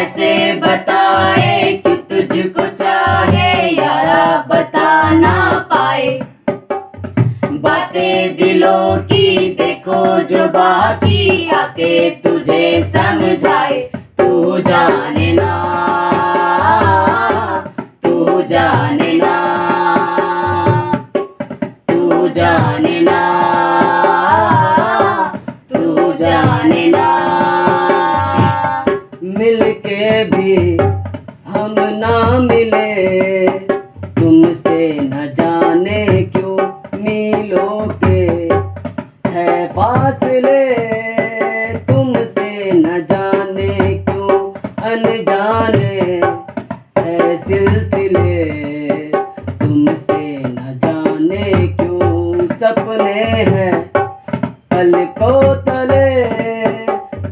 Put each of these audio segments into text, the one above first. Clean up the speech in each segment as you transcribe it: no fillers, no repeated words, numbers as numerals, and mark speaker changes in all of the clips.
Speaker 1: कैसे बताए क्यों तुझको चाहे यारा बता ना पाए। बातें दिलों की देखो जो बाकी आके तुझे समझाए। तू जाने ना, तू जाने ना, तू जाने ना, तू जाने ना।
Speaker 2: मिलके भी हम ना मिले, तुमसे न जाने क्यों मीलों के है फासले। तुमसे न जाने क्यों अनजाने है सिलसिले। तुमसे न जाने क्यों सपने हैं पलकों तले।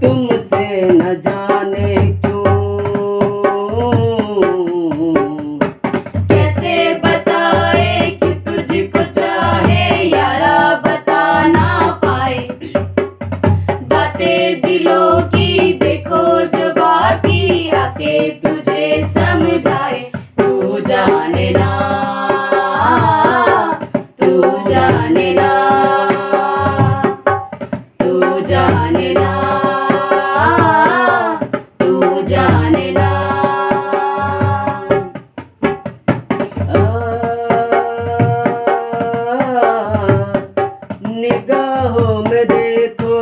Speaker 2: तुमसे न जाने क्यों।
Speaker 1: कैसे बताए कि तुझको चाहे यारा बता ना पाए। बातें दिलों की देखो जो बाकी आके तुझे समझाए। तू जाने ना, तू जाने ना, तू जाने ना, तू जाने ना।
Speaker 2: निगाहों में देखो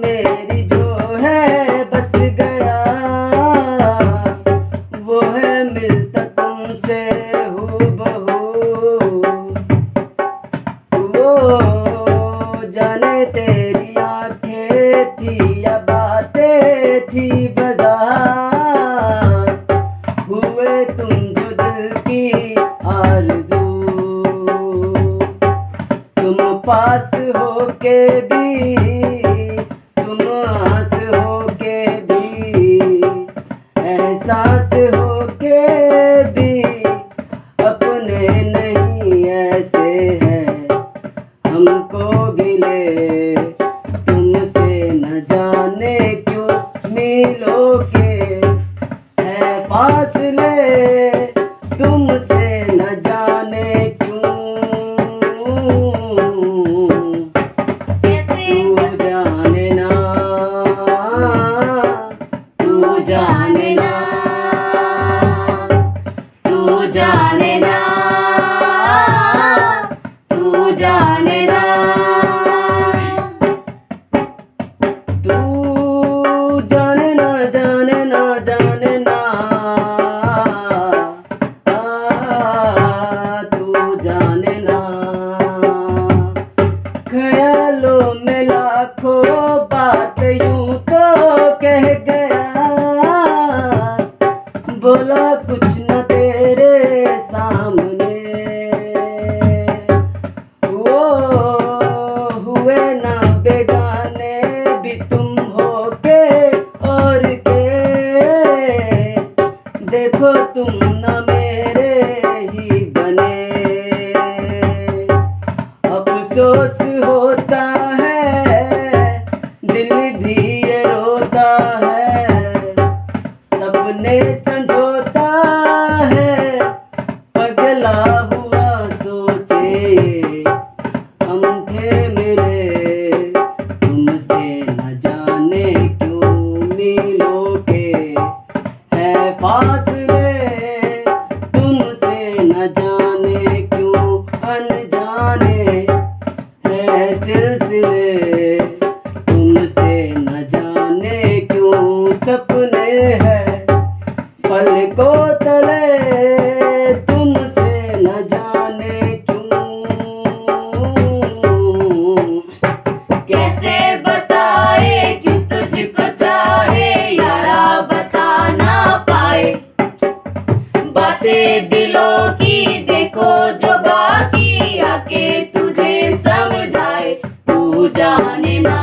Speaker 2: मेरी जो है बस गया। वो है मिलता तुमसे हूबहू। वो जाने तेरी आंखें थी या बातें थी बाजार। हुए तुम जो दिल की आरज़ू। तुम पास होके भी, तुम आस होके भी, एहसास होके भी अपने नहीं ऐसे हैं हमको गिले। तुमसे न जाने क्यों मीलों के है फासले। तुमसे न जाने क्यों। तू जाने ना,
Speaker 1: तू जाने ना, तू जाने ना, तू जाने ना।
Speaker 2: तू जाने ना, जाने ना, जाने ना। तू जाने ना। ख्यालों में लाखों बात यूं तो कह गया। बोला कुछ न तेरे सामने। वो हुए ना बेगाने भी तुम होके और के। देखो तुम न मेरे ही बने। अफसोस होता है दिल भी ये रोता है। सबने संजोता है पगला हुआ सोचे। हम थे मिले तुमसे न जाने क्यों मीलों के है फासले। तुमसे न जाने क्यों अनजाने है सिलसिले। तुमसे न जाने क्यों सपने हैं पलकों तले। तुमसे न जाने क्यों।
Speaker 1: कैसे बताए क्यों तुझको चाहे यारा बता ना पाए। बातें दिलों की देखो जो बाकी आके तुझे समझाए। तू जाने ना,